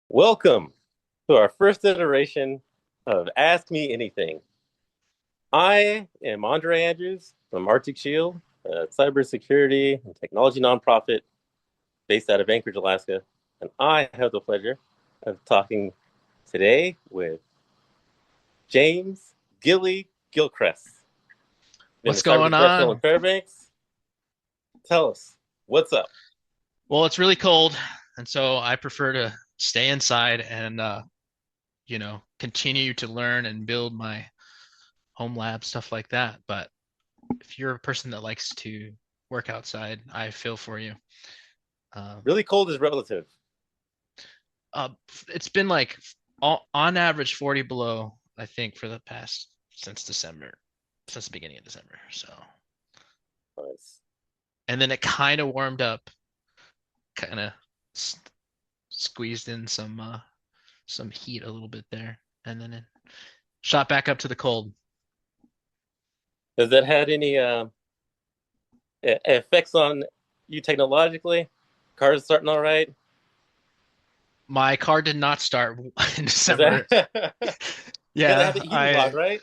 Welcome to our first iteration of Ask Me Anything. I am Andre Andrews from ArcticShield, a cybersecurity and technology nonprofit based out of Anchorage, Alaska. And I have the pleasure of talking today with James Gilly Gilchrist. Been a What's cyber going professional in on? Fairbanks. Tell us, what's up? Well, it's really cold, and so I prefer to stay inside and continue to learn and build my home lab, stuff like that. But if you're a person that likes to work outside, I feel for you. Uh, Really cold is relative. uh, it's been like on average 40 below, I think, for the past since December, since the beginning of December. So, Nice. and then it kind of warmed up, kind of squeezed in some heat a little bit there, and then it shot back up to the cold. Has that had any effects on you technologically? Cars starting all right? My car did not start in Is that December. you gotta have Yeah, the heating block, I right?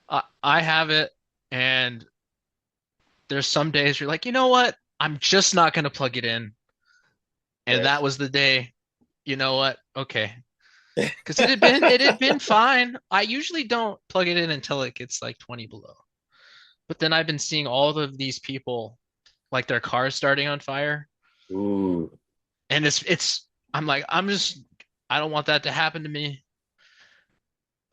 I, I have it, and there's some days you're like, you know what? I'm just not gonna plug it in, and Right. that was the day. You know what? Okay, because it had been fine. I usually don't plug it in until it gets like 20 below. But then I've been seeing all of these people like their cars starting on fire, Ooh. and it's I'm like I don't want that to happen to me.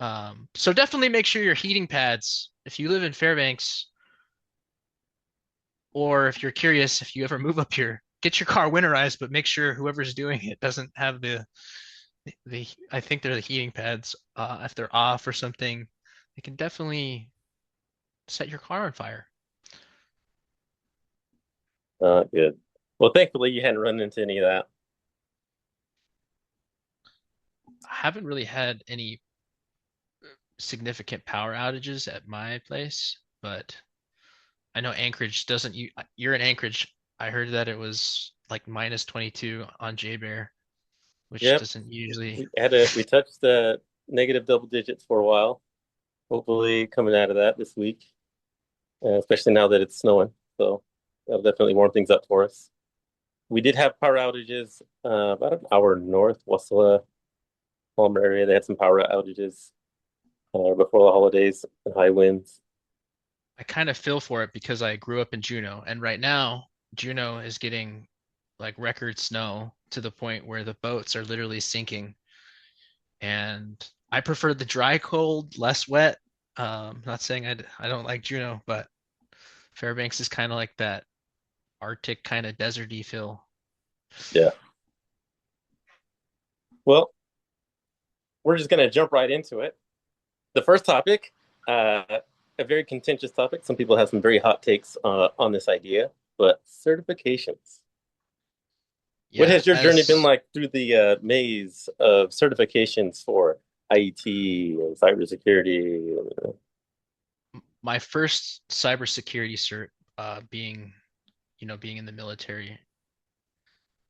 So definitely make sure your heating pads, if you live in Fairbanks, or if you're curious, if you ever move up here, get your car winterized, but make sure whoever's doing it doesn't have the I think they're the heating pads. If they're off or something, they can definitely set your car on fire. Good. Well, thankfully you hadn't run into any of that. I haven't really had any significant power outages at my place, but I know Anchorage doesn't. You're in Anchorage. I heard that it was like minus 22 on JBear, which Yep. doesn't usually. We touched the negative double digits for a while. Hopefully coming out of that this week, especially now that it's snowing. So that'll definitely warm things up for us. We did have power outages about an hour north, Wasilla, Palmer area. They had some power outages before the holidays and high winds. I kind of feel for it because I grew up in Juneau, and right now Juneau is getting like record snow to the point where the boats are literally sinking. And I prefer the dry cold, less wet. Not saying I don't like Juneau, but Fairbanks is kind of like that Arctic kind of deserty feel. Yeah. Well, we're just going to jump right into it. The first topic, uh, a very contentious topic. Some people have some very hot takes on this idea, but certifications. What Yeah, has your journey been as like through the maze of certifications for IT and cybersecurity? my first cybersecurity cert, being in the military,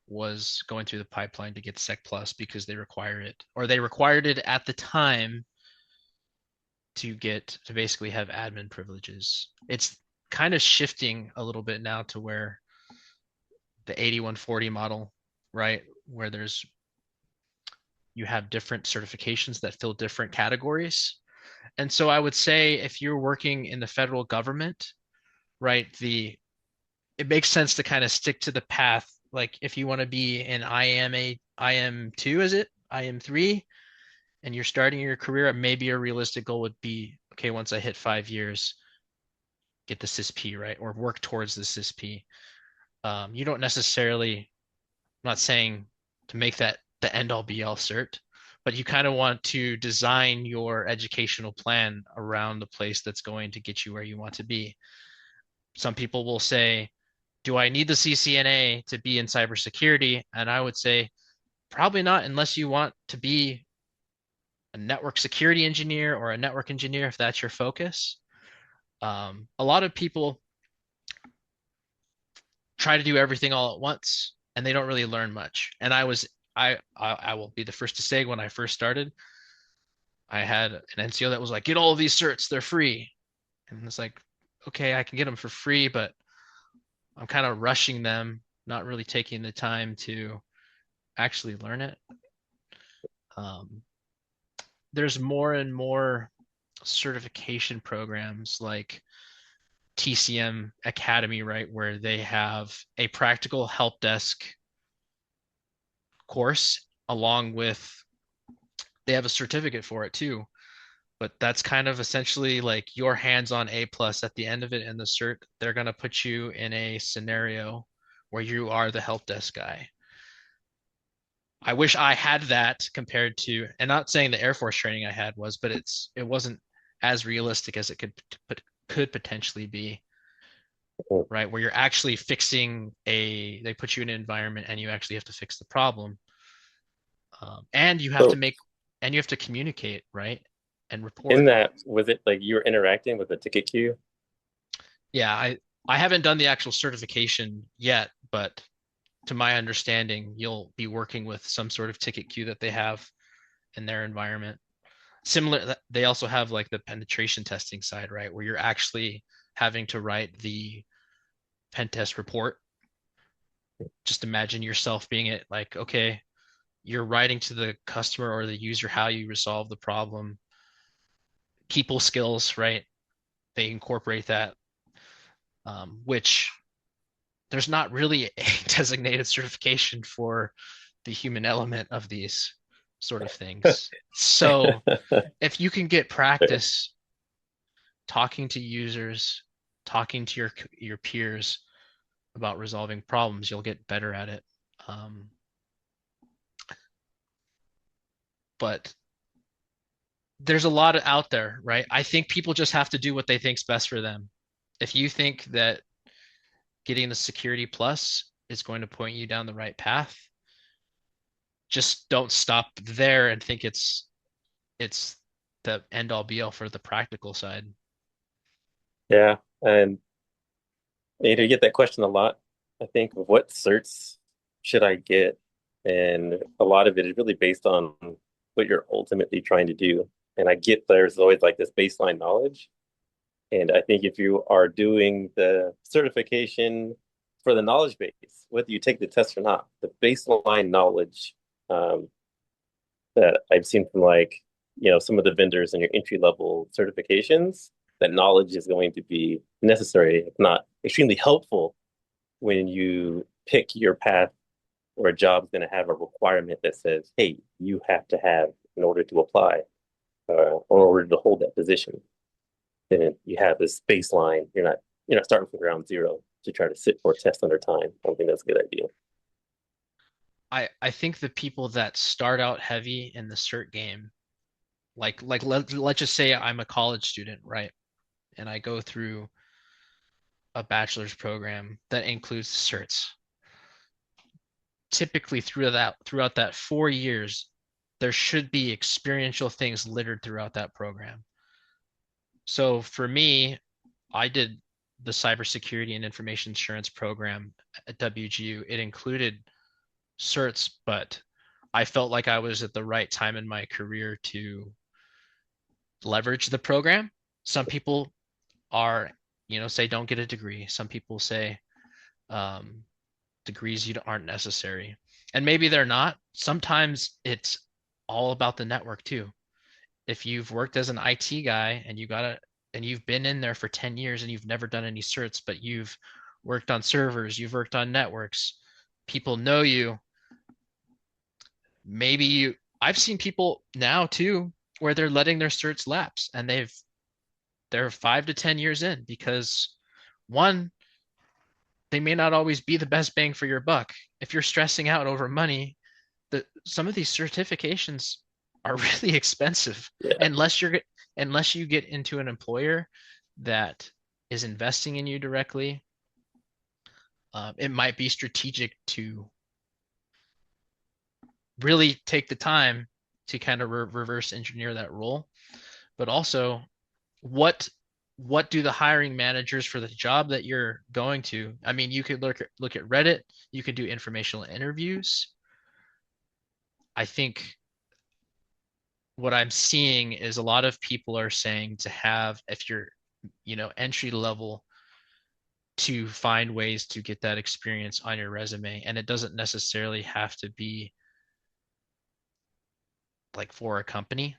was going through the pipeline to get Sec Plus because they require it, or they required it at the time to basically have admin privileges. It's kind of shifting a little bit now to where the 8140 model, right, where there's you have different certifications that fill different categories. And so I would say if you're working in the federal government, right, the it makes sense to kind of stick to the path. Like if you want to be an IM2, is it? IM3, and you're starting your career, maybe a realistic goal would be, okay, once I hit 5 years, get the CISP, right? Or work towards the CISP. You don't necessarily, I'm not saying to make that the end all be all cert, but you kind of want to design your educational plan around the place that's going to get you where you want to be. Some people will say, do I need the CCNA to be in cybersecurity? And I would say, probably not unless you want to be a network security engineer or a network engineer, if that's your focus. A lot of people try to do everything all at once and they don't really learn much. And I will be the first to say when I first started, I had an NCO that was like, get all of these certs, they're free. And it's like, okay, I can get them for free, but I'm kind of rushing them, not really taking the time to actually learn it. Um, there's more and more certification programs like TCM Academy, right, where they have a practical help desk course along with they have a certificate for it too. But that's kind of essentially like your hands-on A plus at the end of it in the cert. They're going to put you in a scenario where you are the help desk guy. I wish I had that compared to, and not saying the Air Force training I had was, but it wasn't as realistic as it could potentially be, right? Where you're actually fixing they put you in an environment and you actually have to fix the problem, and you have to So make, and you have to communicate, right, and in report. that, was it like you were interacting with the ticket queue? Yeah, I haven't done the actual certification yet, but to my understanding, you'll be working with some sort of ticket queue that they have in their environment. Similar, they also have like the penetration testing side, right, where you're actually having to write the pen test report. Just imagine yourself being it, like, okay, you're writing to the customer or the user how you resolve the problem. People skills, right? They incorporate that, which there's not really a designated certification for the human element of these sort of things. So if you can get practice talking to users, talking to your peers about resolving problems, you'll get better at it. Um, but there's a lot out there, right? I think people just have to do what they think's best for them. If you think that getting the security plus is going to point you down the right path, just don't stop there and think it's the end all be all for the practical side. Yeah, and you get that question a lot. I think what certs should I get? And a lot of it is really based on what you're ultimately trying to do. And I get there's always like this baseline knowledge. And I think if you are doing the certification for the knowledge base, whether you take the test or not, the baseline knowledge um, that I've seen from some of the vendors and your entry level certifications, that knowledge is going to be necessary, if not extremely helpful, when you pick your path or a job is going to have a requirement that says, hey, you have to have in order to apply or in order to hold that position. Then you have this baseline. You're not starting from ground zero to try to sit for a test under time. I don't think that's a good idea. I think the people that start out heavy in the cert game, like let's just say I'm a college student, right? And I go through a bachelor's program that includes certs. Typically throughout that 4 years, there should be experiential things littered throughout that program. So for me, I did the cybersecurity and information assurance program at WGU. It included certs, but I felt like I was at the right time in my career to leverage the program. Some people are, say don't get a degree. Some people say um, degrees aren't necessary. And maybe they're not. Sometimes it's all about the network too. If you've worked as an IT guy and you've been in there for 10 years and you've never done any certs, but you've worked on servers, you've worked on networks, people know you. I've seen people now too where they're letting their certs lapse and they're 5 to 10 years in because one, they may not always be the best bang for your buck. If you're stressing out over money, some of these certifications are really expensive Yeah. unless you get into an employer that is investing in you directly. It might be strategic to really take the time to kind of reverse engineer that role, but also what what do the hiring managers for the job that you're going to? I mean, you could look at Reddit, you could do informational interviews, I think what I'm seeing is a lot of people are saying to have, if you're, entry level, to find ways to get that experience on your resume. And it doesn't necessarily have to be like for a company,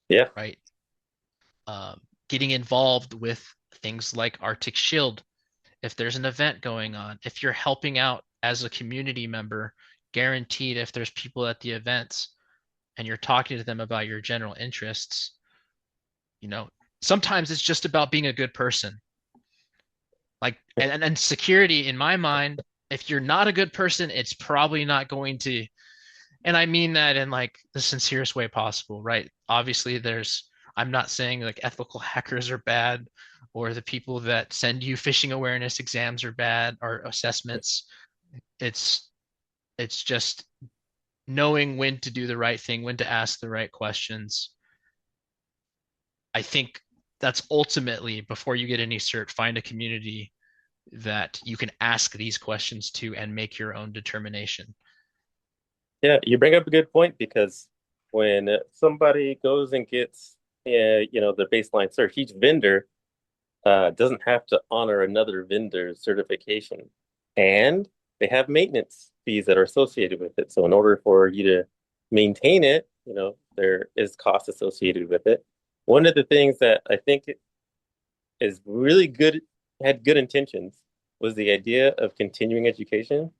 Yeah. right? Um, Getting involved with things like ArcticShield, if there's an event going on, if you're helping out as a community member, guaranteed if there's people at the events and you're talking to them about your general interests, you know, sometimes it's just about being a good person. Like, and security in my mind, if you're not a good person, it's probably not going to, and I mean that in like the sincerest way possible, right? Obviously, I'm not saying like ethical hackers are bad or the people that send you phishing awareness exams are bad or assessments. It's it's just knowing when to do the right thing, when to ask the right questions. I think that's ultimately, before you get any cert, find a community that you can ask these questions to and make your own determination. Yeah, you bring up a good point because when somebody goes and gets, the baseline search, each vendor doesn't have to honor another vendor's certification, and they have maintenance fees that are associated with it. So in order for you to maintain it, there is cost associated with it. One of the things that I think is really good, had good intentions, was the idea of continuing education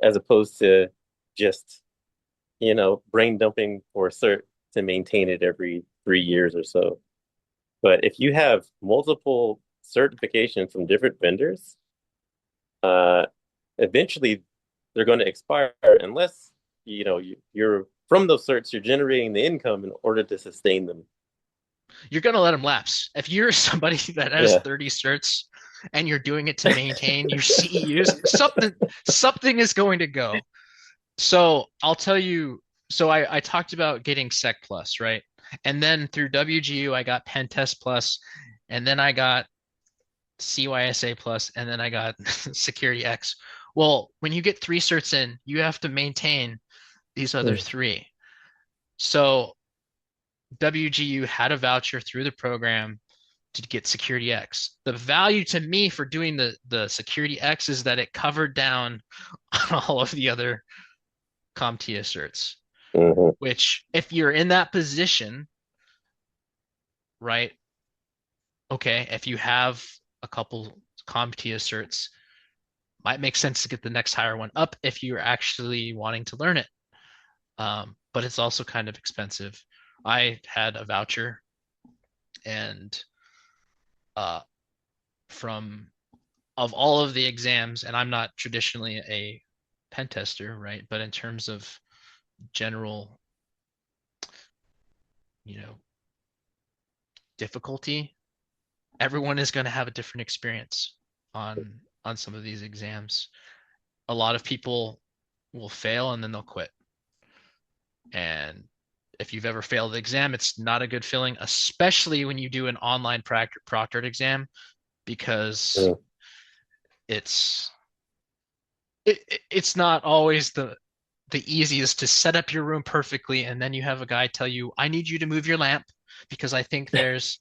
as opposed to just brain dumping for cert to maintain it every 3 years or so. But if you have multiple certifications from different vendors, uh, eventually they're going to expire unless you're from those certs, you're generating the income in order to sustain them. You're going to let them lapse. If you're somebody that has Yeah. 30 certs and you're doing it to maintain your CEUs, something is going to go. So I'll tell you. So I talked about getting Sec Plus, right? And then through WGU, I got Pen Test Plus, and then I got CYSA Plus, and then I got Security X. Well, when you get three certs in, you have to maintain these other Mm. three. So WGU had a voucher through the program to get Security X. The value to me for doing the Security X is that it covered down on all of the other CompTIA certs, Mhm. which if you're in that position, right? Okay, if you have a couple CompTIA certs, might make sense to get the next higher one up if you're actually wanting to learn it. But it's also kind of expensive. I had a voucher and uh, from of all of the exams, and I'm not traditionally a pen tester, right? But in terms of general, you know, difficulty, everyone is going to have a different experience on some of these exams. A lot of people will fail and then they'll quit. And if you've ever failed the exam, it's not a good feeling, especially when you do an online proctored exam, because Mm. it's it's not always the easiest to set up your room perfectly and then you have a guy tell you, I need you to move your lamp because I think there's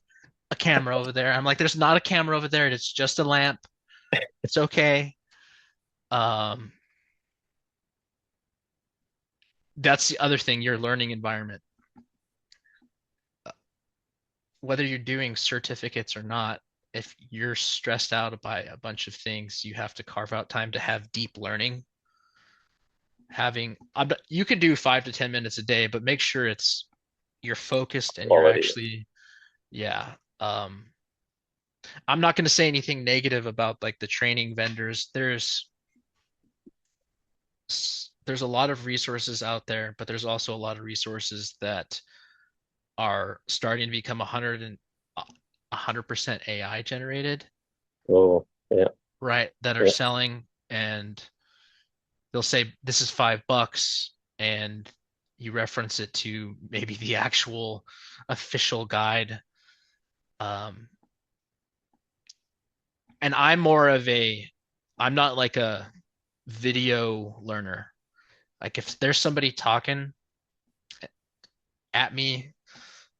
a camera over there. I'm like, there's not a camera over there. It's just a lamp. It's okay. Um, that's the other thing, your learning environment. Whether you're doing certificates or not, if you're stressed out by a bunch of things, you have to carve out time to have deep learning. You can do 5 to 10 minutes a day, but make sure you're focused and you're Quality. actually, yeah. Um, I'm not going to say anything negative about like the training vendors. There's a lot of resources out there, but there's also a lot of resources that are starting to become 100% AI generated, Oh, yeah, right? That are yeah. selling and they'll say this is $5 and you reference it to maybe the actual official guide. Um, and I'm not like a video learner. Like if there's somebody talking at me,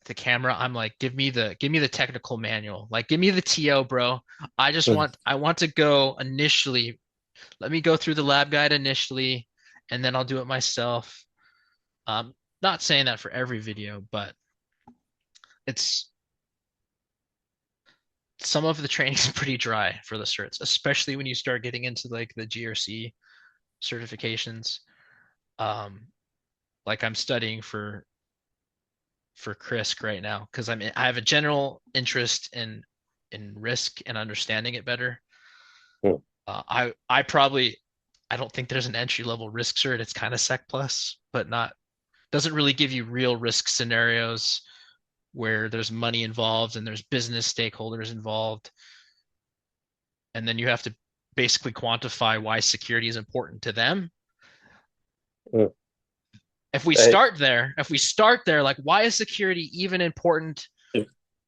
the camera, I'm like, give me the technical manual. Like give me the TO, bro. I want to go initially. Let me go through the lab guide initially, and then I'll do it myself. Not saying that for every video, but it's some of the training is pretty dry for the certs, especially when you start getting into like the GRC certifications. Um, like I'm studying for CRISC right now because I have a general interest in risk and understanding it better. Hmm. I don't think there's an entry level risk cert. It's kind of Sec plus, but not doesn't really give you real risk scenarios where there's money involved and there's business stakeholders involved, and then you have to basically quantify why security is important to them. Hmm. I, If we start there, like why is security even important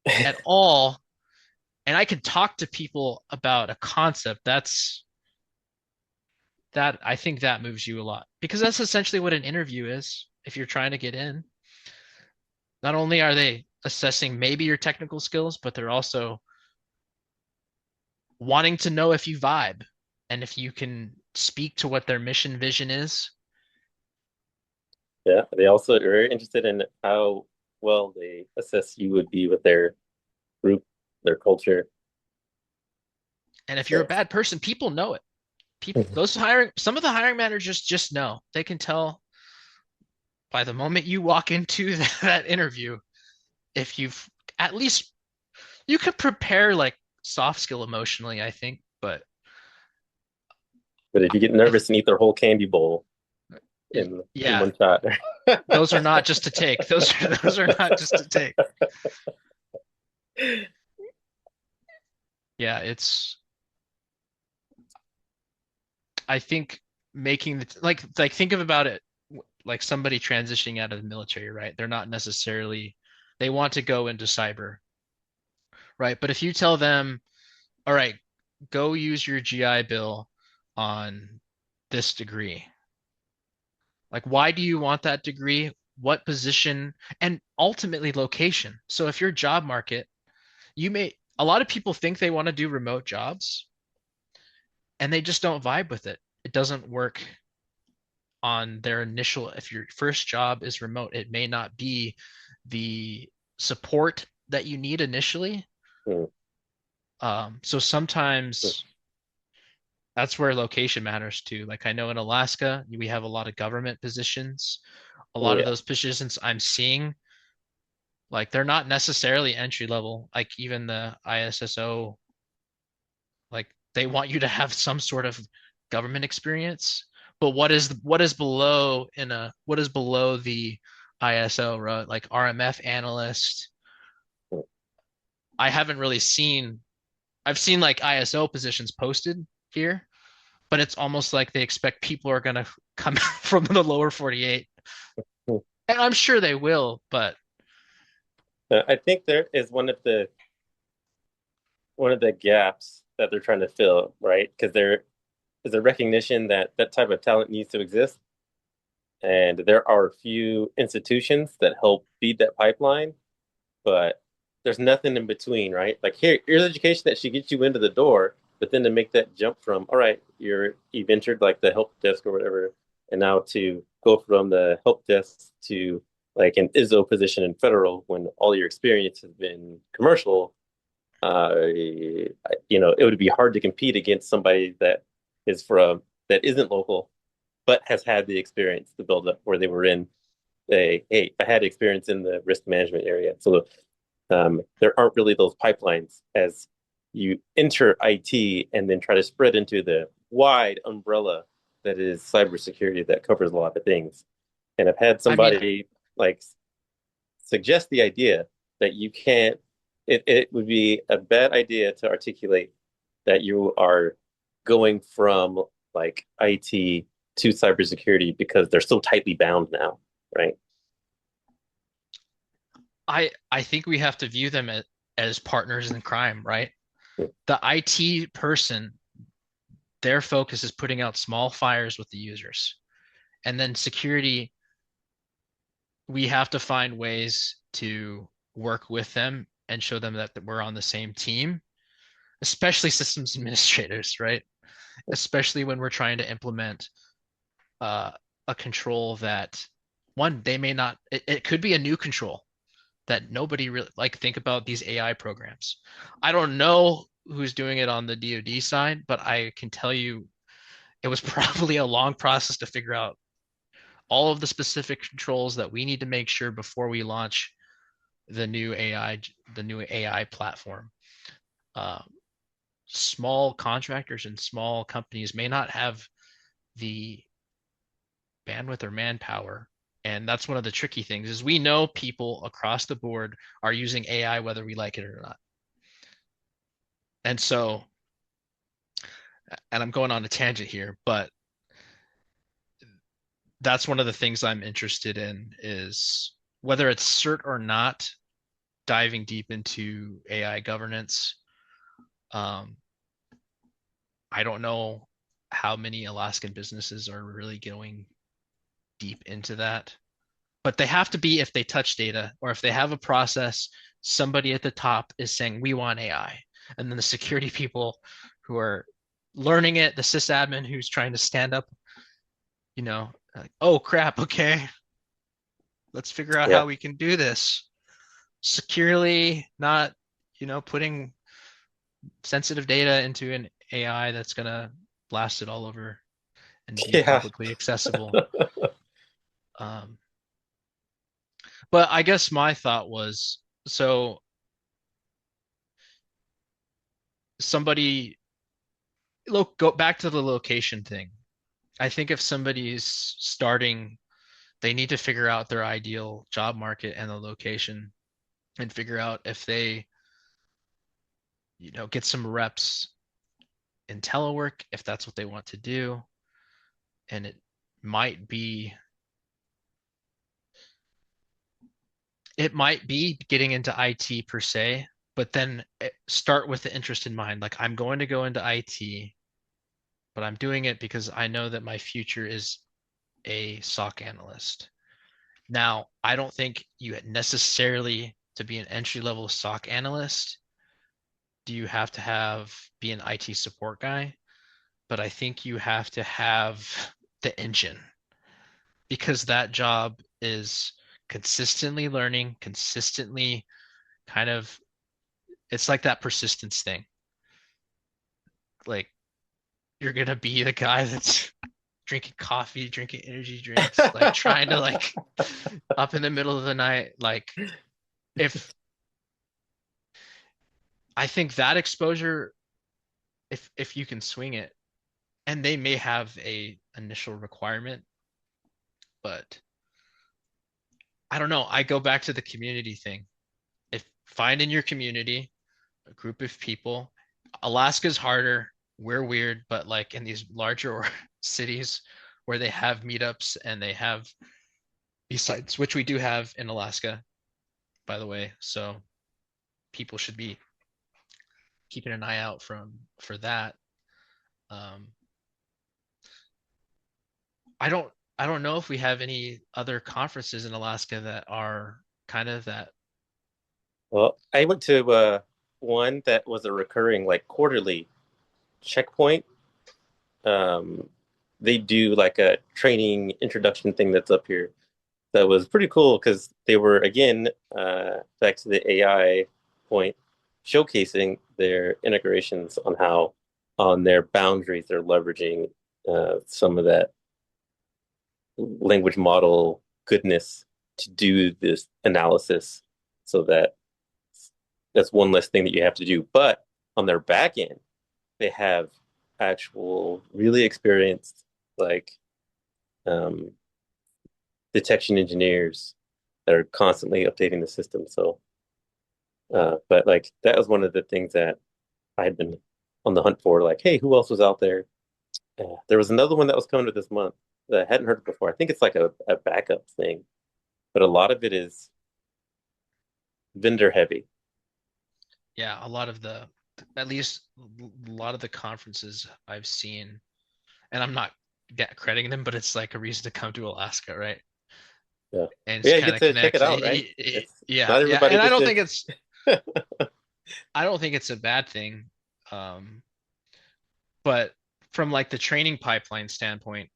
at all? And I can talk to people about a concept that I think that moves you a lot because that's essentially what an interview is if you're trying to get in. Not only are they assessing maybe your technical skills, but they're also wanting to know if you vibe and if you can speak to what their mission vision is. yeah, they also are very interested in how well they assess you would be with their group, their culture. And if you're a So, bad person, people know it. People, those hiring, some of the hiring managers just know. They can tell by the moment you walk into that interview if you've at least you could prepare like soft skill emotionally, I think, but but if you get I nervous and eat their whole candy bowl in yeah, one shot, those are not just to take. Those are not just to take. Yeah, it's I think making the like think of about it like somebody transitioning out of the military, right? They're not necessarily they want to go into cyber, right? But if you tell them, all right, go use your GI Bill on this degree. Like, why do you want that degree? What position? And ultimately location. So if your job market, a lot of people think they want to do remote jobs and they just don't vibe with it. It doesn't work on their initial, if your first job is remote, it may not be the support that you need initially. hmm, So sometimes that's where location matters too. Like I know in Alaska, we have a lot of government positions. A lot of yeah, those positions I'm seeing, like they're not necessarily entry level. Like even the ISSO, like they want you to have some sort of government experience. But what is below the ISO, right? Like RMF analyst. I haven't really seen I've seen like ISO positions posted here, but it's almost like they expect people are gonna come from the lower 48. And I'm sure they will, but I think there is one of the gaps that they're trying to fill, right? Because there is a recognition that that type of talent needs to exist, and there are a few institutions that help feed that pipeline, but there's nothing in between, right? Like here's education that should get you into the door, but then to make that jump from, all right, you've entered like the help desk or whatever, and now to go from the help desk to like an ISO position in federal when all your experience has been commercial, it would be hard to compete against somebody that isn't local, but has had the experience to build up where they were in. Hey, I had experience in the risk management area, so there aren't really those pipelines as you enter IT and then try to spread into the wide umbrella that is cybersecurity that covers a lot of things. And I've had I mean, somebody like suggest the idea that you can't, it would be a bad idea to articulate that you are going from like IT to cybersecurity because they're so tightly bound now, right? I think we have to view them as partners in crime, right? The IT person, their focus is putting out small fires with the users. And then security, we have to find ways to work with them and show them that we're on the same team, especially systems administrators, right? Especially when we're trying to implement uh, a control that one, they may not, it could be a new control that nobody really like. Think about these AI programs. I don't know who's doing it on the DoD side, but I can tell you it was probably a long process to figure out all of the specific controls that we need to make sure before we launch the new AI platform. Uh, Small contractors and small companies may not have the bandwidth or manpower. And that's one of the tricky things is we know people across the board are using AI whether we like it or not. And so, and I'm going on a tangent here, but that's one of the things I'm interested in is whether it's cert or not, diving deep into AI governance. Um, I don't know how many Alaskan businesses are really going deep into that, but they have to be if they touch data or if they have a process, somebody at the top is saying, we want AI. And then the security people who are learning it, the sysadmin who's trying to stand up, like, oh crap, okay, let's figure out Yeah. how we can do this securely, not, putting sensitive data into an AI that's going to blast it all over and be Yeah. publicly accessible. Um, but I guess my thought was so somebody look go back to the location thing. I think if somebody's starting, they need to figure out their ideal job market and the location and figure out if they, get some reps in telework if that's what they want to do. And might be it might be getting into IT per se, but then start with the interest in mind. Like I'm going to go into IT, but I'm doing it because I know that my future is a SOC analyst. Now, I don't think you necessarily to be an entry level SOC analyst, do you have to be an IT support guy? But I think you have to have the engine because that job is consistently learning, consistently kind of it's like that persistence thing. Like you're gonna be the guy that's drinking coffee, drinking energy drinks, like trying to like up in the middle of the night. Like if I think that exposure, if you can swing it, and they may have a initial requirement, but I don't know. I go back to the community thing. If find in your community a group of people, Alaska's harder. We're weird, but like in these larger cities where they have meetups and they have besides, which we do have in Alaska, by the way. So people should be keeping an eye out for that. Um, I don't I don't know if we have any other conferences in Alaska that are kind of that. Well, I went to one that was a recurring, like quarterly checkpoint. Um, they do like a training introduction thing that's up here. That was pretty cool because they were again back to the AI point, showcasing their integrations on how on their boundaries they're leveraging some of that language model goodness to do this analysis so that that's one less thing that you have to do. But on their back end, they have actual really experienced like um, detection engineers that are constantly updating the system. So, but like that was one of the things that I had been on the hunt for. Like, hey, who else was out there? There was another one that was coming to this month that I hadn't heard of before. I think it's like a backup thing, but a lot of it is vendor heavy. Yeah, a lot of at least a lot of the conferences I've seen, and I'm not get crediting them, but it's like a reason to come to Alaska, right? Yeah. And But it's yeah, you kind get of to check it connect. out, right? It's Yeah, not yeah, everybody and gets to. I don't think it's a bad thing. But from like the training pipeline standpoint,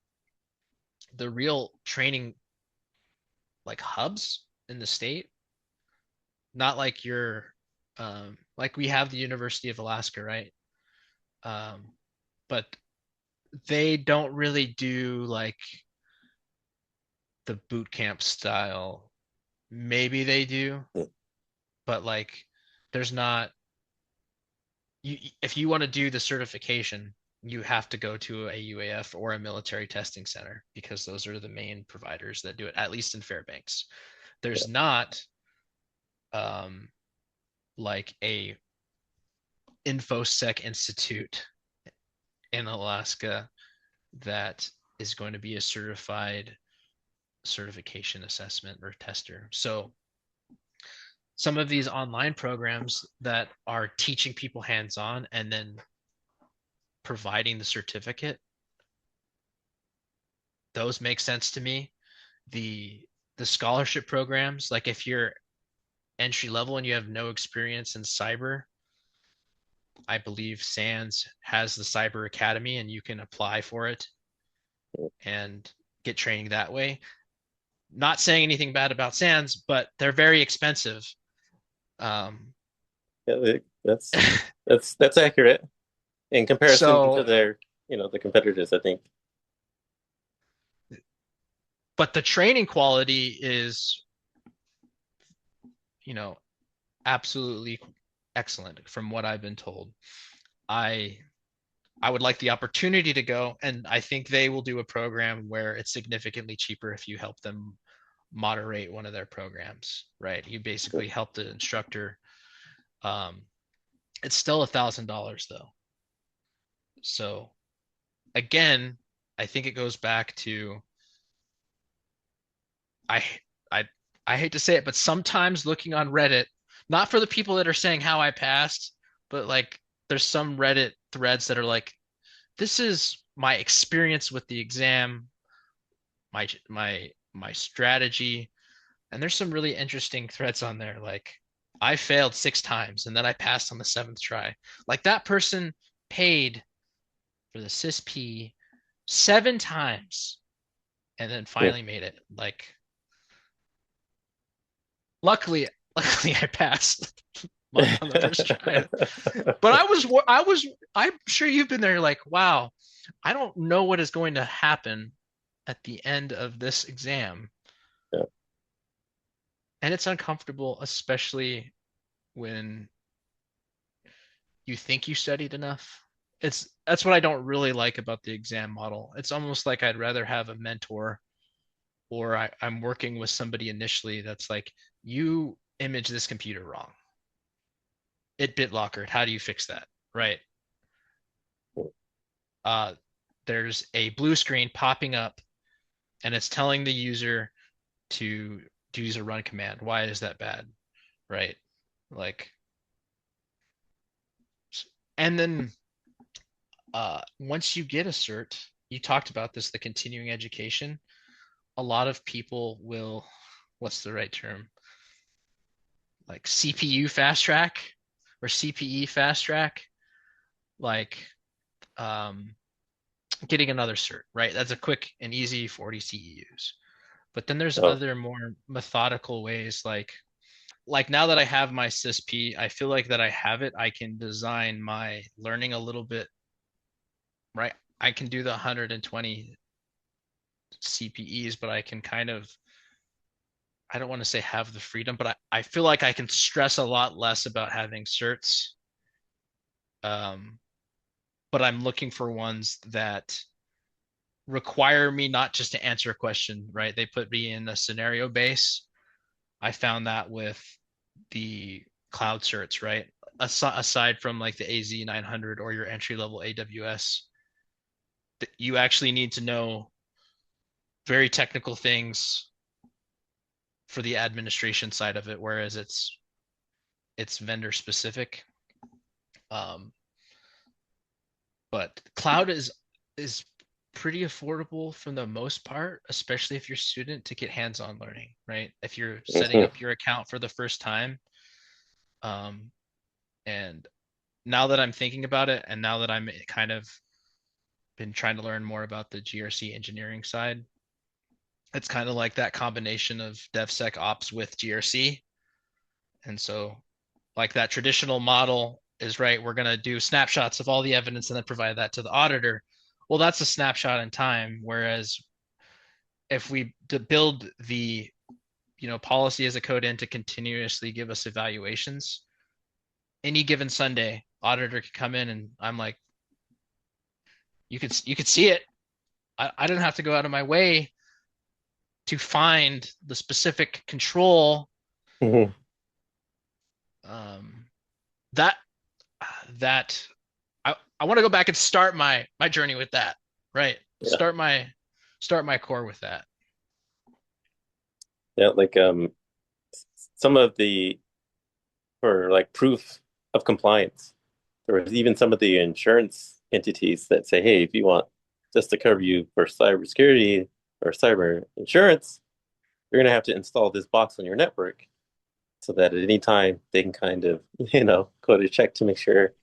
the real training like hubs in the state, not like your like we have the University of Alaska, right? Um, but they don't really do like the boot camp style. Maybe they do, but like there's not you if you want to do the certification, you have to go to a UAF or a military testing center because those are the main providers that do it, at least in Fairbanks. There's not um, like a infosec institute in Alaska that is going to be a certified certification assessment or tester. So some of these online programs that are teaching people hands-on and then providing the certificate, those make sense to me. The scholarship programs, like if you're entry level and you have no experience in cyber, I believe SANS has the Cyber Academy and you can apply for it and get training that way. Not saying anything bad about SANS, but they're very expensive. Um, Yeah, that's accurate in comparison to so, their, the competitors, I think. but the training quality is, you know, absolutely excellent from what I've been told. I I would like the opportunity to go, and I think they will do a program where it's significantly cheaper if you help them moderate one of their programs, right? You basically help the instructor. Um, it's still $1,000 though. So again, I think it goes back to I I I hate to say it, but sometimes looking on Reddit, not for the people that are saying how I passed, but like there's some Reddit threads that are like, this is my experience with the exam, my strategy, and there's some really interesting threads on there. Like I failed 6 times and then I passed on the seventh try. Like that person paid for the CISP 7 times and then Hmm. finally made it. Like luckily, luckily I passed mine on the first try. But I'm sure you've been there. Like, wow, I don't know what is going to happen at the end of this exam, Yeah. and it's uncomfortable, especially when you think you studied enough. That's what I don't really like about the exam model. It's almost like I'd rather have a mentor or I'm working with somebody initially that's like, you image this computer wrong. It BitLockered. How do you fix that? Right. Uh, there's a blue screen popping up and it's telling the user to use a run command. Why is that bad? Right. Like, and then once you get a cert, you talked about this, the continuing education. A lot of people will, what's the right term? Like CPU fast track or CPE fast track, like um, getting another cert, right? That's a quick and easy 40 CEUs. But then there's Oh, other more methodical ways, like now that I have my CISP, I feel like that I have it. I can design my learning a little bit, right? I can do the 120 CPEs, but I can kind of, I don't want to say have the freedom, but I feel like I can stress a lot less about having certs. Um, but I'm looking for ones that require me not just to answer a question, right? They put me in a scenario base. I found that with the cloud certs, right? Aside from like the AZ 900 or your entry level AWS, you actually need to know very technical things for the administration side of it, whereas it's vendor specific. Um, but cloud is pretty affordable for the most part, especially if you're a student to get hands-on learning, right? If you're setting Mhm. up your account for the first time, um, and now that I'm thinking about it, and now that I'm kind of been trying to learn more about the GRC engineering side, it's kind of like that combination of DevSecOps with GRC. And so, like that traditional model is right, we're going to do snapshots of all the evidence and then provide that to the auditor. Well, that's a snapshot in time. Whereas if we build the policy as a code in to continuously give us evaluations, any given Sunday, auditor could come in and I'm like, you could see it. I didn't have to go out of my way to find the specific control Mhm. um, that that I want to go back and start my journey with that. Right. Yeah. Start my core with that. Yeah, like some of the for like proof of compliance. There was even some of the insurance entities that say, hey, if you want us to cover you for cybersecurity or cyber insurance, you're going to have to install this box on your network so that at any time they can kind of, code a check to make sure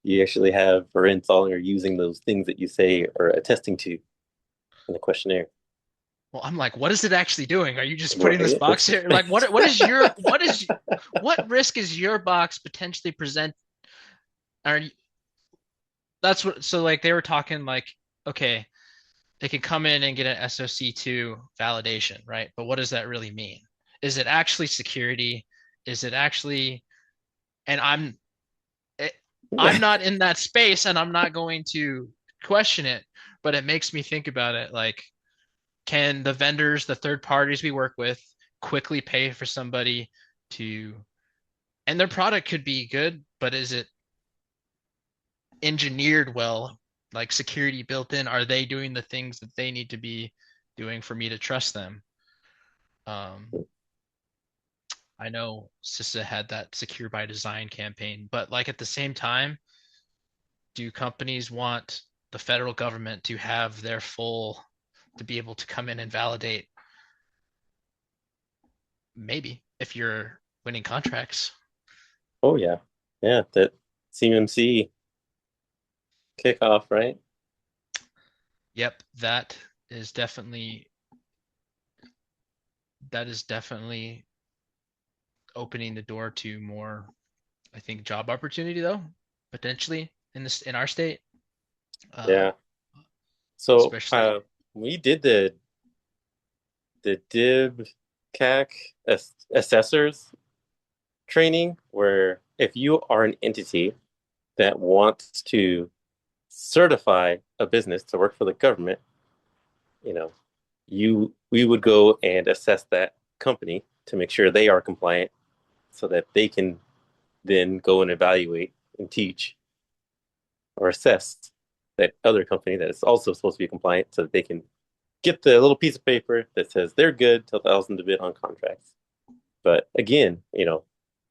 you actually have or installing or using those things that you say or attesting to in the questionnaire. Well, I'm like, what is it actually doing? Are you just putting this Right? box here? Like, what risk is your box potentially present? Are that's what so like they were talking like, okay, they can come in and get an SOC2 validation, right? But what does that really mean? Is it actually security? Is it actually and it, I'm not in that space and I'm not going to question it, but it makes me think about it like, can the vendors, the third parties we work with, quickly pay for somebody to, and their product could be good, but is it engineered well, like security built in? Are they doing the things that they need to be doing for me to trust them? Um, I know CISA had that secure by design campaign, but like at the same time, do companies want the federal government to have their full, to be able to come in and validate? Maybe if you're winning contracts. Oh yeah. Yeah, that CMMC kickoff, right? Yep, is definitely that is definitely opening the door to more, I think, job opportunity though, potentially in our state, Yeah. So especially. we did the DIB CAC assessors training where if you are an entity that wants to certify a business to work for the government, you know, we would go and assess that company to make sure they are compliant so that they can then go and evaluate and teach or assess that other company that is also supposed to be compliant so that they can get the little piece of paper that says they're good to allows them to bid on contracts. But again,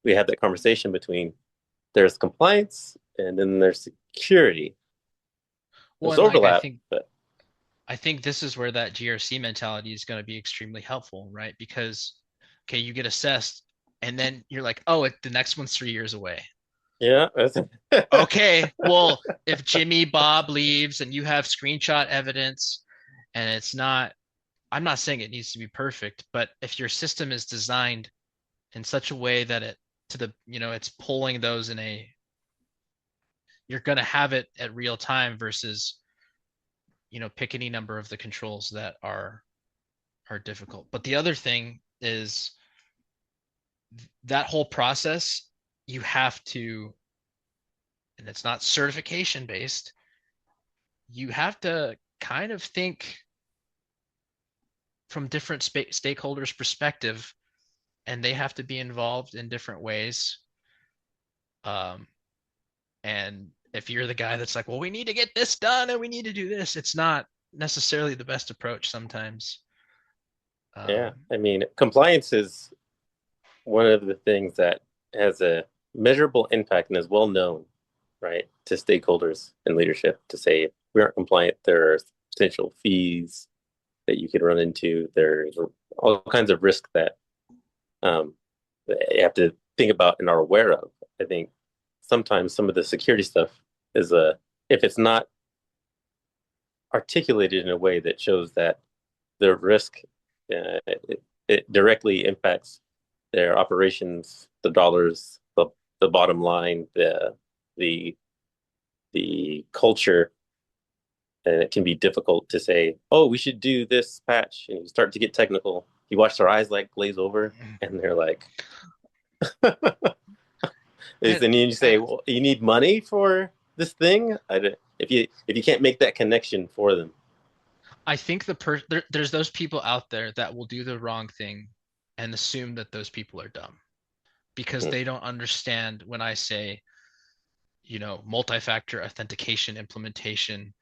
we have that conversation between there's compliance and then there's security. Well, There's and like overlap, but I think this is where that GRC mentality is going to be extremely helpful, right? Because okay, you get assessed, and then you're like, oh, the next one's 3 years away. yeah, Okay, well, if Jimmy Bob leaves and you have screenshot evidence, and it's not, I'm not saying it needs to be perfect, but if your system is designed in such a way that it's pulling those you're going to have it at real time versus, pick any number of the controls that are difficult. But the other thing is that whole process, you have to, and it's not certification based, you have to kind of think from different stakeholders' perspective, and they have to be involved in different ways. Um, and if you're the guy that's like, well, we need to get this done and we need to do this, it's not necessarily the best approach sometimes. yeah. Um, I mean, compliance is one of the things that has a measurable impact and is well known, right, to stakeholders and leadership to say if we aren't compliant, there are potential fees that you could run into. There's all kinds of risk um, that you have to think about and are aware of. I think sometimes some of the security stuff is if it's not articulated in a way that shows that the risk it directly impacts their operations, the dollars, the bottom line, the the culture, and it can be difficult to say, "Oh, we should do this patch," and you start to get technical. You watch their eyes like glaze over, and they're like, and It, then you say, "Well, you need money for this thing." If you can't make that connection for them. I think there's those people out there that will do the wrong thing and assume that those people are dumb because Hmm. they don't understand when I say, multi-factor authentication implementation,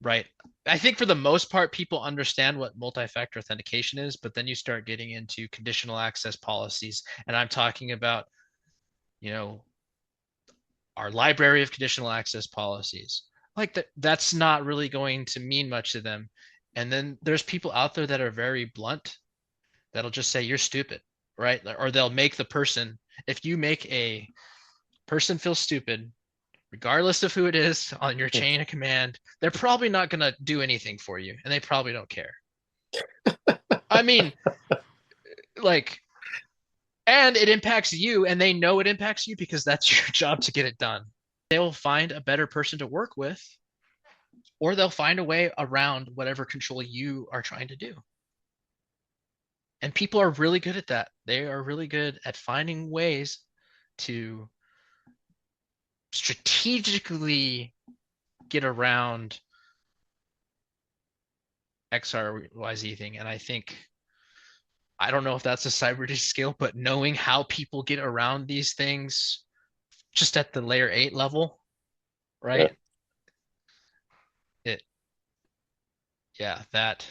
right? I think for the most part, people understand what multi-factor authentication is, but then you start getting into conditional access policies, and I'm talking about, you know, our library of conditional access policies. Like that's not really going to mean much to them. And then there's people out there that are very blunt that'll just say you're stupid, right? Or they'll make the person, if you make a person feel stupid, regardless of who it is on your chain of command, they're probably not going to do anything for you and they probably don't care. I mean, like, and it impacts you and they know it impacts you because that's your job to get it done. They'll find a better person to work with or they'll find a way around whatever control you are trying to do. And people are really good at that. They are really good at finding ways to strategically get around XRYZ thing. And I don't know if that's a cyber skill, but knowing how people get around these things just at the layer 8 level, Yeah. right? It, yeah, that's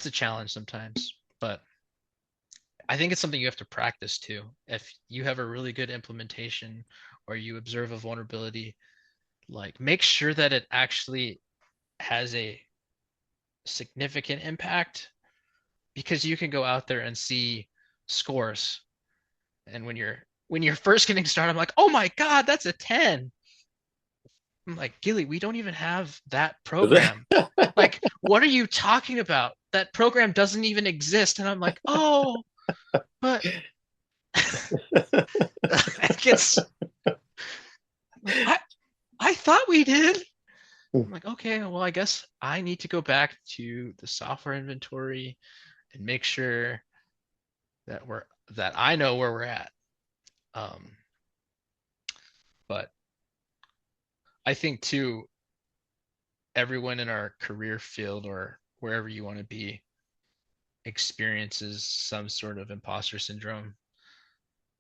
a challenge sometimes, but I think it's something you have to practice too. If you have a really good implementation or you observe a vulnerability, like make sure that it actually has a significant impact because you can go out there and see scores. And when you're first getting started, I'm like, oh my God, that's a 10. I'm like, Gilly, we don't even have that program. Like, what are you talking about? That program doesn't even exist. And I'm like, oh, but it gets like I thought we did. I'm like, okay, well, I guess I need to go back to the software inventory and make sure that I know where we're at. Um, but I think too, everyone in our career field or wherever you want to be experiences some sort of imposter syndrome.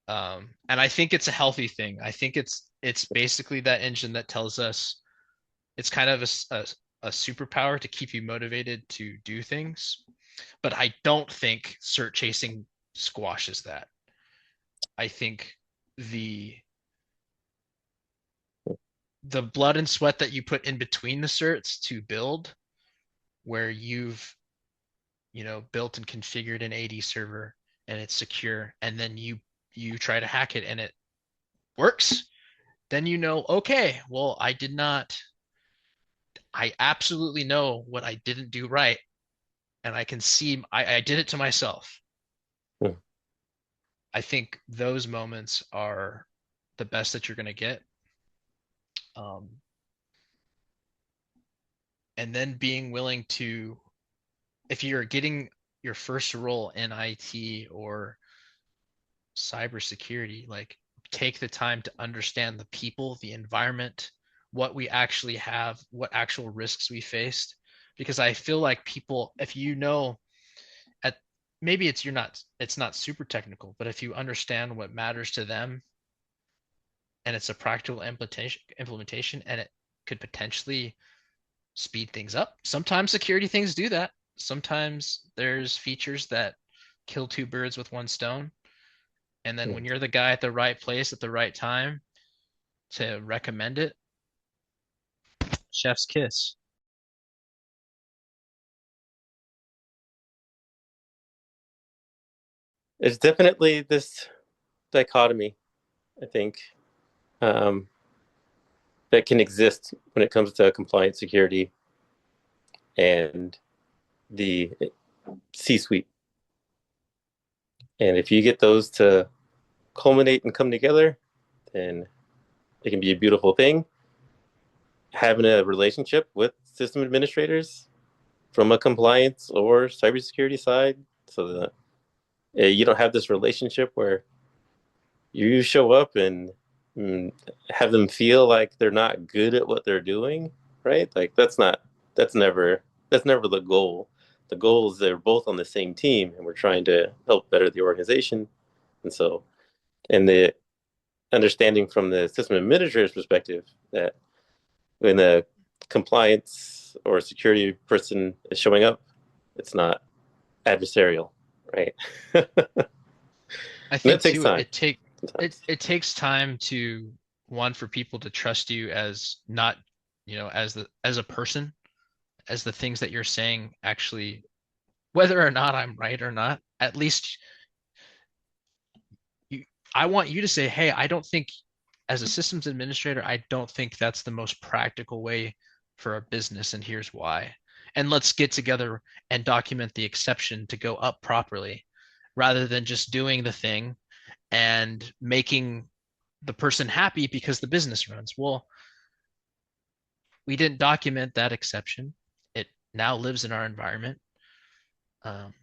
And I think it's a healthy thing. I think it's basically that engine that tells us it's kind of a superpower to keep you motivated to do things. But I don't think cert chasing squashes that. I think the the blood and sweat that you put in between the certs to build, where you've built and configured an AD server and it's secure, and then you try to hack it and it works, then okay, well, I absolutely know what I didn't do right, and I can see I did it to myself. I think those moments are the best that you're going to get. Um, and then being willing to, if you're getting your first role in IT or cybersecurity, like take the time to understand the people, the environment, what we actually have, what actual risks we faced. Because I feel like people, if at maybe it's not super technical, but if you understand what matters to them and it's a practical implementation and it could potentially speed things up. Sometimes security things do that. Sometimes there's features that kill two birds with one stone. And then when you're the guy at the right place at the right time to recommend it, chef's kiss. there's definitely this dichotomy, I think, um, that can exist when it comes to compliance security and the C-suite. And if you get those to culminate and come together, then it can be a beautiful thing. Having a relationship with system administrators from a compliance or cybersecurity side, so that you don't have this relationship where you show up and mm, have them feel like they're not good at what they're doing, right? Like that's never that's never the goal. The goal is they're both on the same team and we're trying to help better the organization. And so, and the understanding from the system administrator's perspective that when a compliance or security person is showing up, it's not adversarial, right? And I that think takes too, time it sometimes. it takes time to one for people to trust you as not, as a person, as the things that you're saying actually, whether or not I'm right or not, at least you, I want you to say, hey, I don't think, as a systems administrator, I don't think that's the most practical way for a business, and here's why. And let's get together and document the exception to go up properly, rather than just doing the thing and making the person happy because the business runs. Well, we didn't document that exception. It now lives in our environment. Um,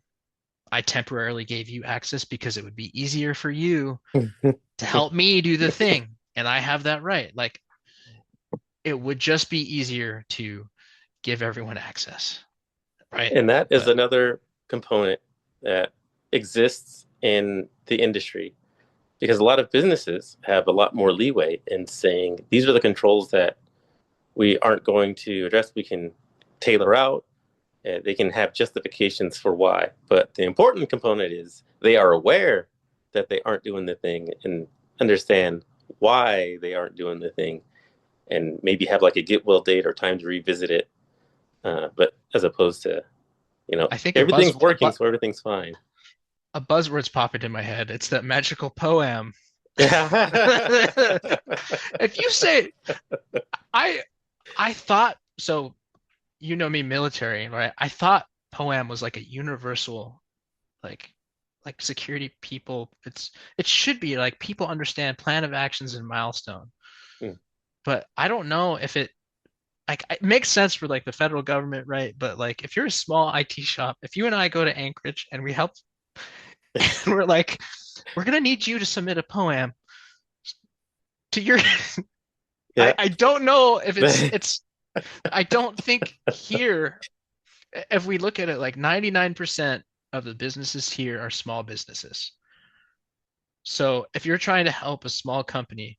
I temporarily gave you access because it would be easier for you to help me do the thing. And I have that right. Like, it would just be easier to give everyone access, right? And that is But another component that exists in the industry because a lot of businesses have a lot more leeway in saying these are the controls that we aren't going to address. We can tailor out. They can have justifications for why. But the important component is they are aware that they aren't doing the thing and understand why they aren't doing the thing and maybe have like a get well date or time to revisit it. But as opposed to, I think everything's working, so everything's fine. a buzzword's popping in my head. It's that magical poem. Yeah. If you say, I I thought so, you know me, military, right? I thought poem was like a universal, like security people. It should be like people understand plan of actions and milestone. But I don't know if it makes sense for like the federal government, right? But like if you're a small IT shop, if you and I go to Anchorage and we help, and we're like, we're gonna need you to submit a poem to your Yeah. I don't know if it's I don't think here, if we look at it, like 99% of the businesses here are small businesses. So if you're trying to help a small company,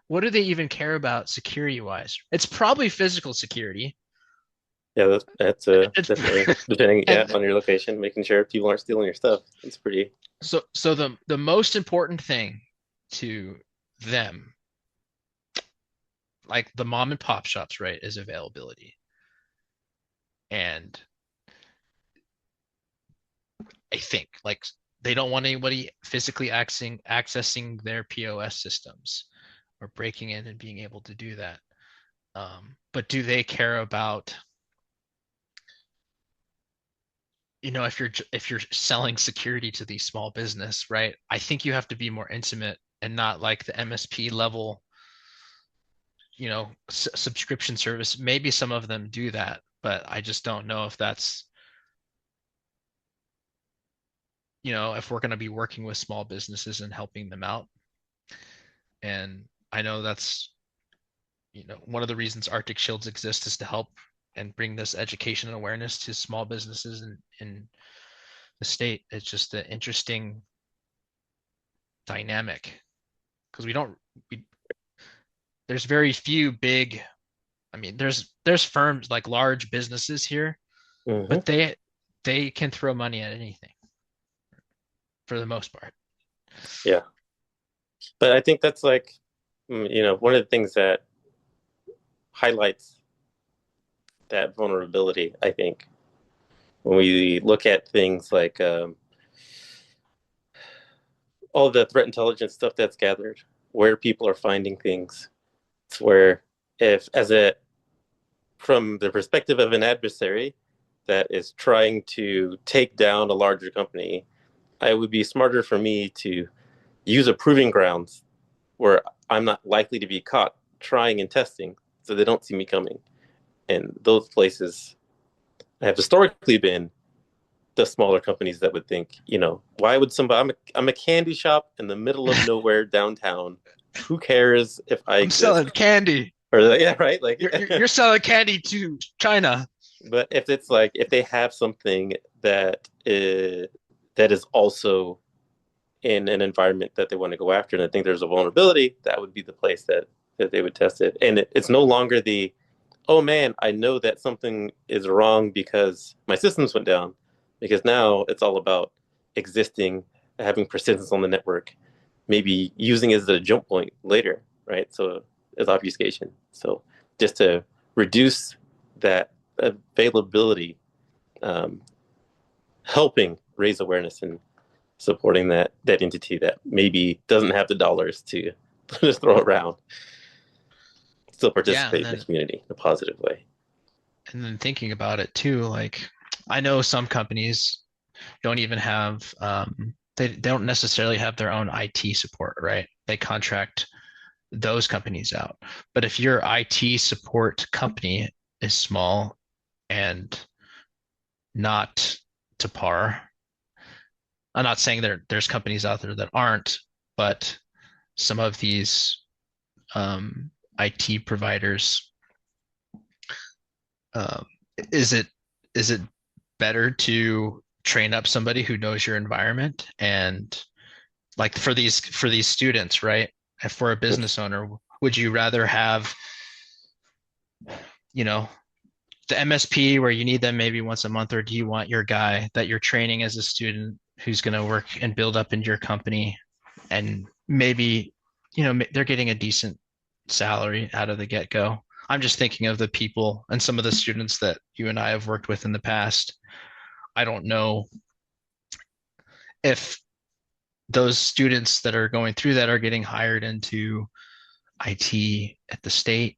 what do they even care about security wise? It's probably physical security. Yeah, that's It's definitely depending, yeah, and on your location, making sure people aren't stealing your stuff. It's pretty. so the most important thing to them, like the mom and pop shops, right, is availability. And I think like they don't want anybody physically accessing their POS systems or breaking in and being able to do that. But do they care about, if you're selling security to these small business, right? I think you have to be more intimate and not like the MSP level, subscription service. Maybe some of them do that, but I just don't know if that's, if we're going to be working with small businesses and helping them out. And I know that's, one of the reasons Arctic Shields exist is to help and bring this education and awareness to small businesses in the state. It's just an interesting dynamic because we there's very few big. I mean, there's firms like large businesses here, Hmm. but they can throw money at anything for the most part. Yeah, but I think that's like, one of the things that highlights that vulnerability. I think when we look at things like all the threat intelligence stuff that's gathered, where people are finding things. It's where if as a from the perspective of an adversary that is trying to take down a larger company, it would be smarter for me to use a proving grounds where I'm not likely to be caught trying and testing so they don't see me coming. And those places have historically been the smaller companies that would think, why would somebody, I'm a candy shop in the middle of nowhere downtown. Who cares if I I'm selling exist? candy. Or, yeah, right. Like, You're selling candy to China. but if it's like, if they have something that is also in an environment that they want to go after, and I think there's a vulnerability, that would be the place that they would test it. And it's no longer the, oh man, I know that something is wrong because my systems went down. Because now it's all about existing, having persistence on the network, maybe using it as a jump point later, right? So as obfuscation. So just to reduce that availability, um, helping raise awareness and supporting that entity that maybe doesn't have the dollars to just throw around, still Yeah, participate in the community in a positive way. and then thinking about it too, like I know some companies don't even have they don't necessarily have their own IT support, right? They contract those companies out. But if your IT support company is small and not to par, I'm not saying there's companies out there that aren't, but some of these IT providers, um, is it is it better to train up somebody who knows your environment and like for these students, right? If for a business owner, would you rather have, you know, the MSP where you need them maybe once a month, or do you want your guy that you're training as a student who's going to work and build up in your company and maybe, they're getting a decent salary out of the get-go? I'm just thinking of the people and some of the students that you and I have worked with in the past. I don't know if those students that are going through that are getting hired into IT at the state.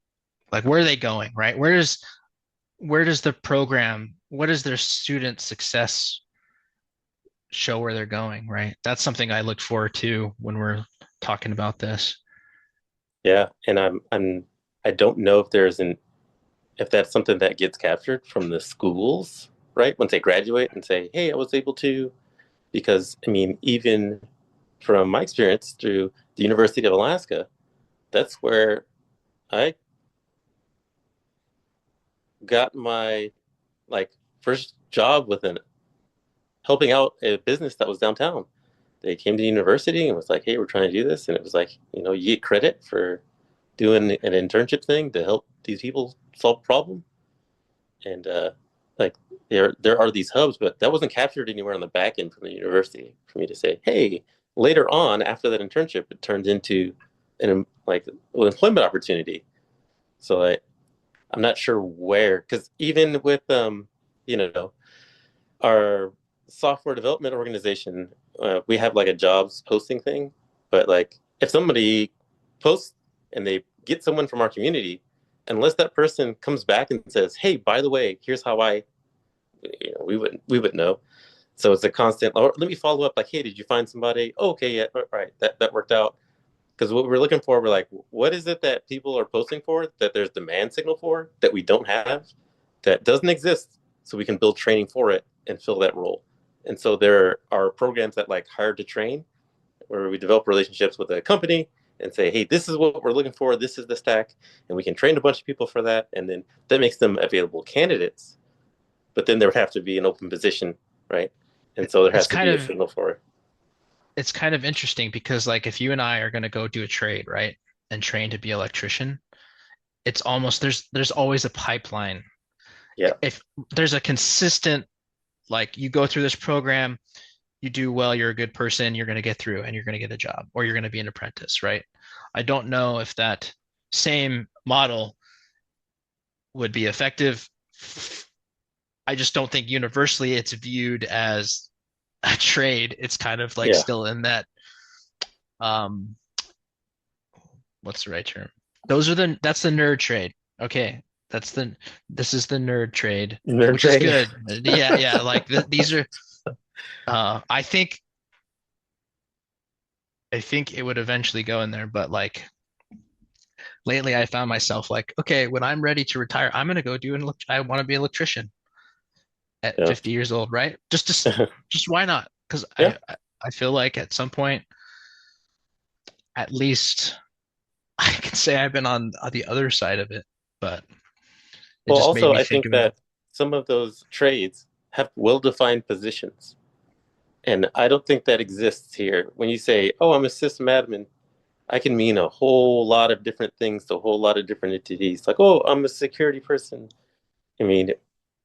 Like, where are they going, right? Where does the program, what does their student success show where they're going, right? That's something I look forward to when we're talking about this. Yeah, and I don't know if that's something that gets captured from the schools, right? Once they graduate and say, "Hey, I was able to," because I mean, even from my experience through the University of Alaska, that's where I got my like first job within helping out a business that was downtown. They came to the university and was like, "Hey, we're trying to do this," and it was like, you get credit for doing an internship thing to help these people solve a problem. And like there are these hubs, but that wasn't captured anywhere on the back end from the university for me to say, hey, later on after that internship, it turned into an employment opportunity. So I'm not sure where, because even with you know our software development organization, we have like a jobs posting thing, but like if somebody posts and they get someone from our community, unless that person comes back and says, "Hey, by the way, here's how we wouldn't know." So it's a constant. Oh, let me follow up. Like, hey, did you find somebody? Oh, okay, yeah, right, that worked out. Because what we're looking for, we're like, what is it that people are posting for that there's demand signal for that we don't have, that doesn't exist, so we can build training for it and fill that role. And so there are programs that like hire to train, where we develop relationships with a company and say, hey, this is what we're looking for, this is the stack, and we can train a bunch of people for that, and then that makes them available candidates. But then there would have to be an open position, right? And so there It's has to kind be a of signal for it. it's kind of interesting because like if you and I are going to go do a trade, right? And train to be an electrician, it's almost there's always a pipeline. Yeah, If there's a consistent, like, you go through this program, you do well, you're a good person, you're going to get through and you're going to get a job or you're going to be an apprentice, right? I don't know if that same model would be effective. I just don't think universally it's viewed as a trade. It's kind of like yeah, still in that. um what's the right term? That's the nerd trade. Okay. This is the nerd trade, Nerd which is trade. good. Yeah, yeah, like these are I think it would eventually go in there, but like lately I found myself like, okay, when I'm ready to retire, I'm gonna go I want to be an electrician at Yeah. 50 years old, right? Just why not? Because Yeah. I feel like at some point, at least I can say I've been on the other side of it, but it Well, just made also, me I think think about that some of those trades have well-defined positions. And I don't think that exists here. When you say, oh, I'm a system admin, I can mean a whole lot of different things to a whole lot of different entities. Like, oh, I'm a security person. I mean,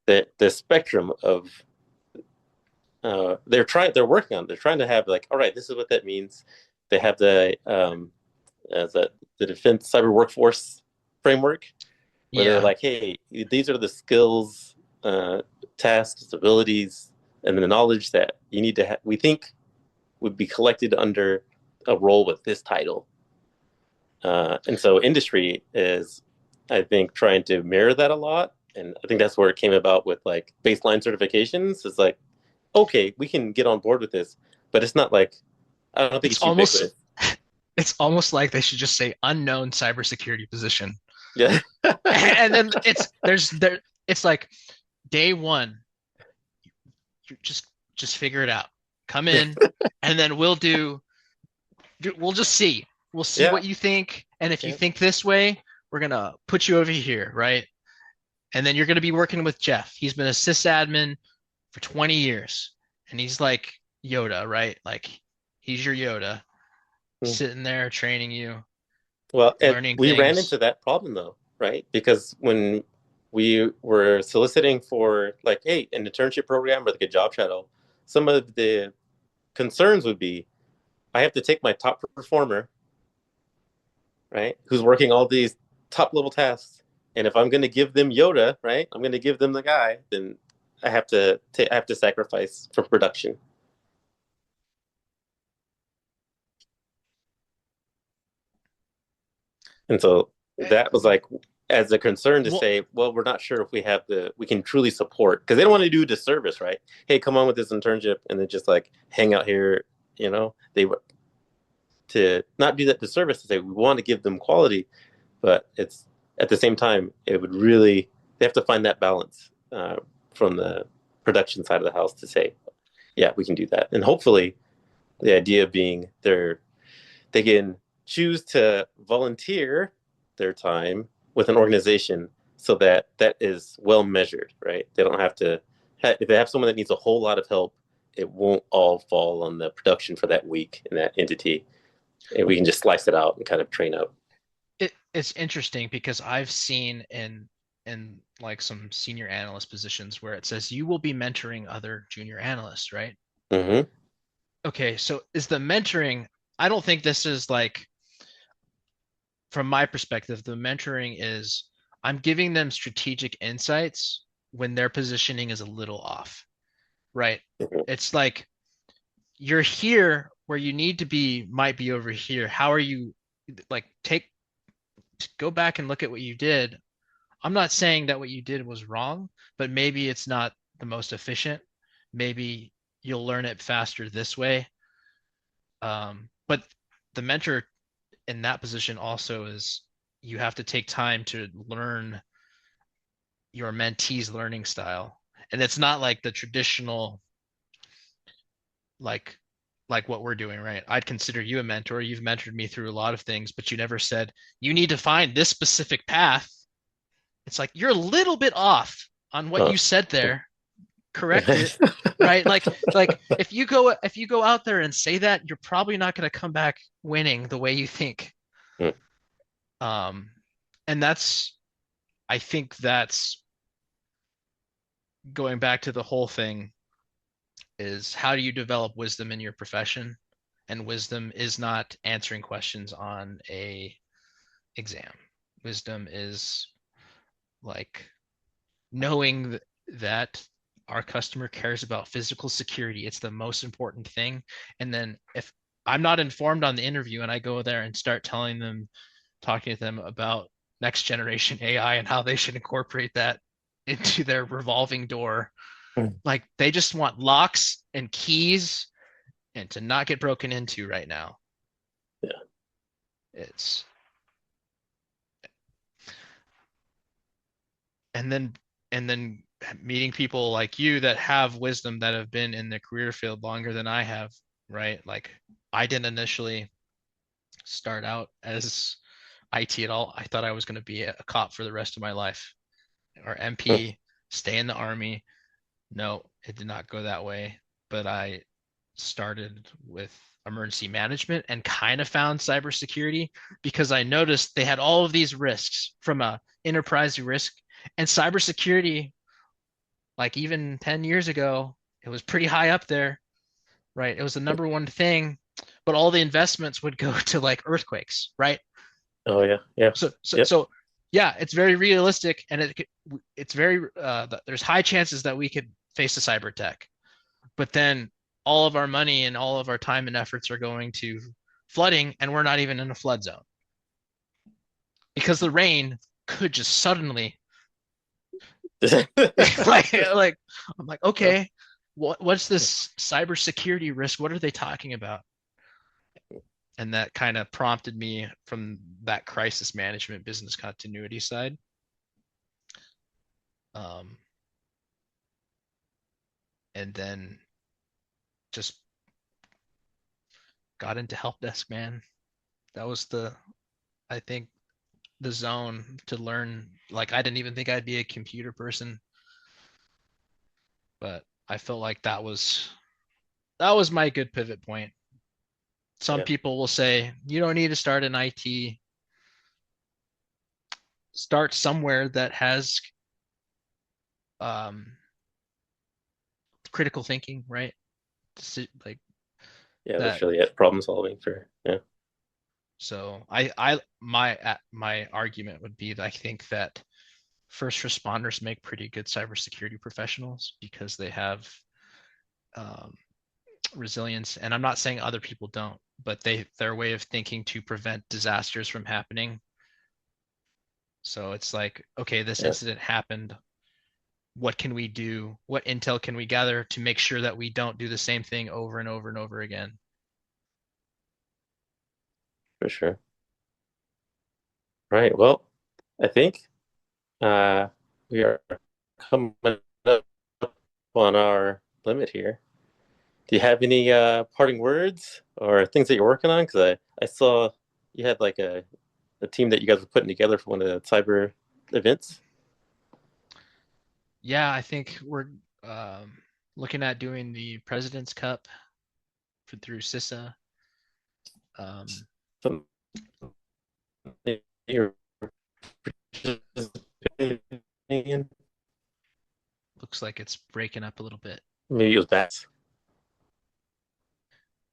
the spectrum of they're working on. They're trying to have like, all right, this is what that means. They have the defense cyber workforce framework where they're yeah. like, hey, these are the skills, uh, tasks, abilities, and the knowledge that you need to have. We think would be collected under a role with this title. And so industry is, I think, trying to mirror that a lot. And I think that's where it came about with like baseline certifications. It's like, okay, we can get on board with this, but it's not like, I don't think It's it's almost ubiquitous. it's almost like they should just say unknown cybersecurity position. Yeah. And then it's like day one, you just figure it out. Come in, and then we'll just see. We'll see Yeah. what you think. And if you Yeah. think this way, we're gonna put you over here, right? And then you're gonna be working with Jeff. He's been a sysadmin for 20 years. And he's like Yoda, right? Like he's your Yoda, Hmm. sitting there training you, Well, and learning we ran into things. that problem though, right? Because when we were soliciting for like, hey, an internship program or like a job shadow, some of the concerns would be, I have to take my top performer, right, who's working all these top level tasks, and if I'm going to give them Yoda, right, I'm going to give them the guy, then I have to sacrifice for production, and so Eh, that was like as a concern to Well, say, well, we're not sure if we can truly support because they don't want to do disservice, right? Hey, come on with this internship, and then just like hang out here, they to not do that disservice to say we want to give them quality, but it's at the same time it would really they have to find that balance from the production side of the house to say, yeah, we can do that, and hopefully the idea being they can choose to volunteer their time with an organization so that that is well measured, right? They don't have to if they have someone that needs a whole lot of help, it won't all fall on the production for that week in that entity, and we can just slice it out and kind of train up. it's interesting because I've seen in like some senior analyst positions where it says you will be mentoring other junior analysts, right? Mm-hmm. Okay, so is the mentoring, I don't think this is like, from my perspective, the mentoring is I'm giving them strategic insights when their positioning is a little off, right? It's like you're here where you need to be, might be over here. How are you like go back and look at what you did. I'm not saying that what you did was wrong, but maybe it's not the most efficient. Maybe you'll learn it faster this way. But the mentor in that position also is you have to take time to learn your mentee's learning style. And it's not like the traditional like like what we're doing, right? I'd consider you a mentor. You've mentored me through a lot of things, but you never said you need to find this specific path. It's like you're a little bit off on what Huh. you said there. Correct it, right? Like if you go out there and say that, you're probably not going to come back winning the way you think. Um, and I think that's going back to the whole thing is how do you develop wisdom in your profession? And wisdom is not answering questions on a exam. Wisdom is like knowing that our customer cares about physical security. It's the most important thing. And then if I'm not informed on the interview, and I go there and start talking to them about next generation AI and how they should incorporate that into their revolving door. Mm. Like they just want locks and keys and to not get broken into right now. Yeah. It's and then and then meeting people like you that have wisdom that have been in the career field longer than I have, right? Like I didn't initially start out as IT at all. I thought I was going to be a cop for the rest of my life or Mm. MP, stay in the army. No, it did not go that way. But I started with emergency management and kind of found cybersecurity because I noticed they had all of these risks from a enterprise risk and cybersecurity, like even 10 years ago, it was pretty high up there, right? It was the number one thing, but all the investments would go to like earthquakes, right? Oh yeah, yeah, So so yep, so yeah, it's very realistic and it's very there's high chances that we could face a cyber attack. But then all of our money and all of our time and efforts are going to flooding and we're not even in a flood zone because the rain could just suddenly like I'm like, Yep, okay, what's this cybersecurity risk? What are they talking about? And that kind of prompted me from that crisis management business continuity side. Um, and then just got into help desk, man. That was I think the zone to learn. Like I didn't even think I'd be a computer person, but I felt like that was my good pivot point. Some yeah, people will say you don't need to start in IT. Start somewhere that has um, critical thinking, right? Like yeah. That's that. really it. Problem solving for yeah, So my argument would be that I think that first responders make pretty good cybersecurity professionals because they have um, resilience. And I'm not saying other people don't, but their way of thinking to prevent disasters from happening. So it's like, okay, this yeah, incident happened. What can we do? What intel can we gather to make sure that we don't do the same thing over and over and over again? for sure. Right. Well, I think uh we are coming up on our limit here. Do you have any parting words or things that you're working on? Because I saw you had like a team that you guys were putting together for one of the cyber events. Yeah, I think we're um, looking at doing the President's Cup through CISA. Um, Something you're participating in? looks like it's breaking up a little bit. Maybe it was bats.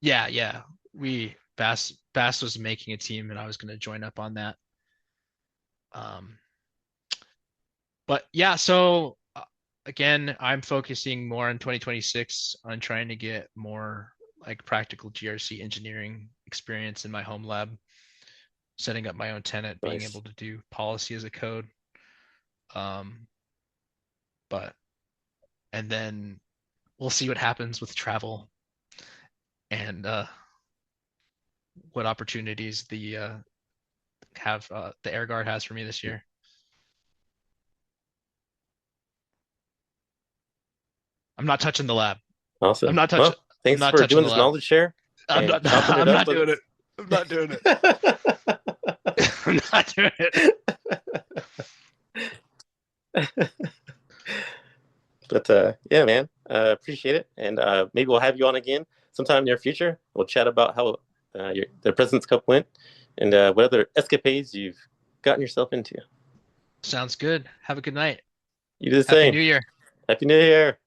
Yeah, yeah. We Bass was making a team, and I was going to join up on that. Um, but yeah, so again, I'm focusing more on 2026 on trying to get more like practical GRC engineering experience in my home lab, setting up my own tenant, being Nice. able to do policy as a code. Um, but and then we'll see what happens with travel and what opportunities the Air Guard has for me this year. I'm not touching the lab. I'm Awesome. not touching. Well, I'm thanks not for touching doing the this lab. knowledge share I'm and not. chopping it I'm up not with doing it. us. I'm not doing it. I'm not doing it. But yeah, man, appreciate it, and maybe we'll have you on again sometime in the near future. We'll chat about how the President's Cup went and what other escapades you've gotten yourself into. Sounds good. Have a good night. You do the Happy same. New Year. Happy New Year.